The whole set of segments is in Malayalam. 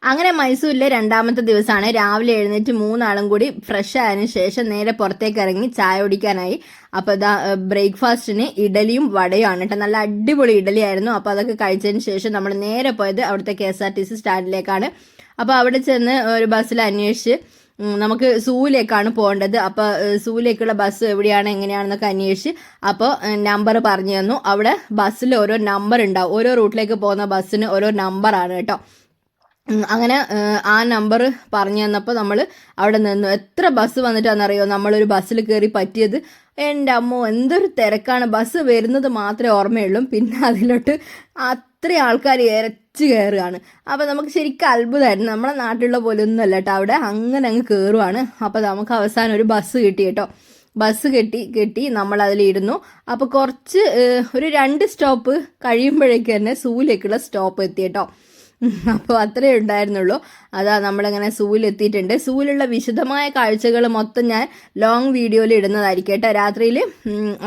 അങ്ങനെ മൈസൂരിലെ രണ്ടാമത്തെ ദിവസമാണ്. രാവിലെ എഴുന്നേറ്റ് മൂന്നാളും കൂടി ഫ്രഷ് ആയതിനു ശേഷം നേരെ പുറത്തേക്ക് ഇറങ്ങി ചായ കുടിക്കാനായി. അപ്പോൾ ഇതാ ബ്രേക്ക്ഫാസ്റ്റിന് ഇഡലിയും വടയുമാണ് കേട്ടോ. നല്ല അടിപൊളി ഇഡലി ആയിരുന്നു. അപ്പോൾ അതൊക്കെ കഴിച്ചതിന് ശേഷം നമ്മൾ നേരെ പോയത് അവിടുത്തെ KSRTC സ്റ്റാൻഡിലേക്കാണ്. അപ്പോൾ അവിടെ ചെന്ന് ഒരു ബസ്സിൽ അന്വേഷിച്ച് നമുക്ക് സൂവിലേക്കാണ് പോകേണ്ടത്. അപ്പോൾ സൂവിലേക്കുള്ള ബസ് എവിടെയാണ് എങ്ങനെയാണെന്നൊക്കെ അന്വേഷിച്ച് അപ്പോൾ നമ്പർ പറഞ്ഞു തന്നു. അവിടെ ബസ്സിൽ ഓരോ നമ്പർ ഉണ്ടാവും. ഓരോ റൂട്ടിലേക്ക് പോകുന്ന ബസ്സിന് ഓരോ നമ്പറാണ് കേട്ടോ. അങ്ങനെ ആ നമ്പർ പറഞ്ഞു തന്നപ്പോൾ നമ്മൾ അവിടെ നിന്നു. എത്ര ബസ് വന്നിട്ടാണെന്നറിയോ നമ്മളൊരു ബസ്സിൽ കയറി പറ്റിയത്. എൻ്റെ അമ്മോ എന്തൊരു തിരക്കാണ്. ബസ് വരുന്നത് മാത്രമേ ഓർമ്മയുള്ളൂ. പിന്നെ അതിലോട്ട് അത്രയും ആൾക്കാർ ഇരച്ച് കയറുകയാണ്. അപ്പോൾ നമുക്ക് ശരിക്കും അത്ഭുതമായിരുന്നു. നമ്മളെ നാട്ടിലുള്ള പോലെ ഒന്നുമല്ല കേട്ടോ. അവിടെ അങ്ങനെ അങ്ങ് കയറുവാണ്. അപ്പോൾ നമുക്ക് അവസാനം ഒരു ബസ് കിട്ടി കേട്ടോ. ബസ് കെട്ടി നമ്മൾ അതിലിരുന്നു. അപ്പോൾ കുറച്ച് ഒരു 2 സ്റ്റോപ്പ് കഴിയുമ്പോഴേക്ക് തന്നെ സൂവിലേക്കുള്ള സ്റ്റോപ്പ് എത്തി കേട്ടോ. അപ്പോൾ അത്രേ ഉണ്ടായിരുന്നുള്ളൂ. അതാ നമ്മളിങ്ങനെ സൂവിലെത്തിയിട്ടുണ്ട്. സൂവിലുള്ള വിശദമായ കാഴ്ചകൾ മൊത്തം ഞാൻ ലോങ് വീഡിയോയിൽ ഇടുന്നതായിരിക്കും കേട്ടോ രാത്രിയിൽ.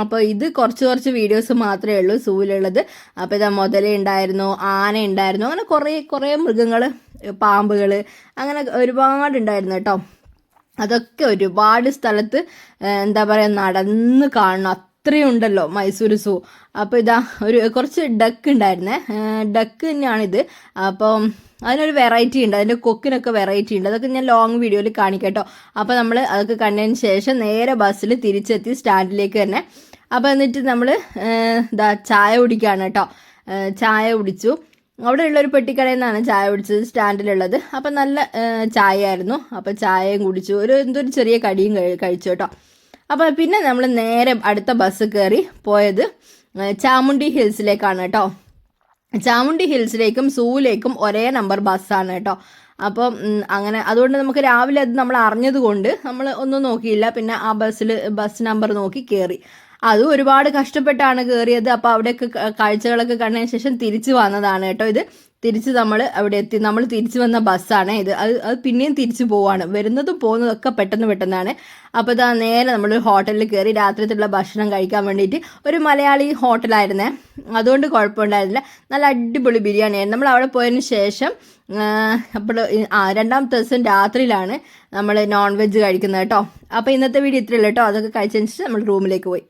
അപ്പോൾ ഇത് കുറച്ച് വീഡിയോസ് മാത്രമേ ഉള്ളൂ സൂവിലുള്ളത്. അപ്പോൾ ഇതാ മുതല ഉണ്ടായിരുന്നു, ആന ഉണ്ടായിരുന്നു, അങ്ങനെ കുറേ മൃഗങ്ങൾ, പാമ്പുകൾ, അങ്ങനെ ഒരുപാടുണ്ടായിരുന്നു കേട്ടോ. അതൊക്കെ ഒരുപാട് സ്ഥലത്ത് എന്താ പറയുക നടന്ന് കാണണം. അത്രയും ഉണ്ടല്ലോ മൈസൂർ സൂ. അപ്പോൾ ഇതാ കുറച്ച് ഡക്ക് ഉണ്ടായിരുന്നേ. ഡക്ക് തന്നെയാണിത്. അപ്പം അതിനൊരു വെറൈറ്റി ഉണ്ട്, അതിൻ്റെ കൊക്കിനൊക്കെ വെറൈറ്റി ഉണ്ട്. അതൊക്കെ ഞാൻ ലോങ് വീഡിയോയിൽ കാണിക്കാം കേട്ടോ. അപ്പോൾ നമ്മൾ അതൊക്കെ കണ്ടതിന് ശേഷം നേരെ ബസ്സിൽ തിരിച്ചെത്തി സ്റ്റാൻഡിലേക്ക് തന്നെ. അപ്പോൾ എന്നിട്ട് നമ്മൾ ചായ കുടിക്കുകയാണ് കേട്ടോ. ചായ കുടിച്ചു. അവിടെയുള്ളൊരു പെട്ടിക്കടയിൽ നിന്നാണ് ചായ കുടിച്ചത്, സ്റ്റാൻഡിലുള്ളത്. അപ്പം നല്ല ചായ ആയിരുന്നു. അപ്പോൾ ചായയും കുടിച്ചു. എന്തൊരു ചെറിയ കടിയും കഴിച്ചു കേട്ടോ. അപ്പോൾ പിന്നെ നമ്മൾ നേരെ അടുത്ത ബസ് കയറി പോയത് ചാമുണ്ഡി ഹിൽസിലേക്കാണ് കേട്ടോ. ചാമുണ്ഡി ഹിൽസിലേക്കും സൂവിലേക്കും ഒരേ നമ്പർ ബസ്സാണ് കേട്ടോ. അപ്പം അങ്ങനെ അതുകൊണ്ട് നമുക്ക് രാവിലെ അത് നമ്മൾ അറിഞ്ഞത് കൊണ്ട് നമ്മൾ ഒന്നും നോക്കിയില്ല. പിന്നെ ആ ബസ് നമ്പർ നോക്കി കയറി. അതും ഒരുപാട് കഷ്ടപ്പെട്ടാണ് കയറിയത്. അപ്പോൾ അവിടെയൊക്കെ കാഴ്ചകളൊക്കെ കണ്ടതിന് ശേഷം തിരിച്ചു വന്നതാണ് കേട്ടോ. ഇത് തിരിച്ച് നമ്മൾ അവിടെ എത്തി. നമ്മൾ തിരിച്ചു വന്ന ബസ്സാണ് ഇത്. അത് പിന്നെയും തിരിച്ചു പോവാണ്. വരുന്നതും പോകുന്നതൊക്കെ പെട്ടെന്നാണ്. അപ്പോൾ ഇതാ നേരെ നമ്മൾ ഹോട്ടലിൽ കയറി രാത്രിയിലുള്ള ഭക്ഷണം കഴിക്കാൻ വേണ്ടിയിട്ട്. ഒരു മലയാളി ഹോട്ടലായിരുന്നേ, അതുകൊണ്ട് കുഴപ്പമുണ്ടായിരുന്നില്ല. നല്ല അടിപൊളി ബിരിയാണിയായിരുന്നു. നമ്മൾ അവിടെ പോയതിന് ശേഷം അപ്പോൾ രണ്ടാമത്തെ ദിവസം രാത്രിയിലാണ് നമ്മൾ നോൺ വെജ് കഴിക്കുന്നത് കേട്ടോ. അപ്പോൾ ഇന്നത്തെ വീഡിയോ ഇത്രയുള്ളൂ കേട്ടോ. അതൊക്കെ കഴിച്ചതിന് ശേഷം നമ്മൾ റൂമിലേക്ക് പോയി.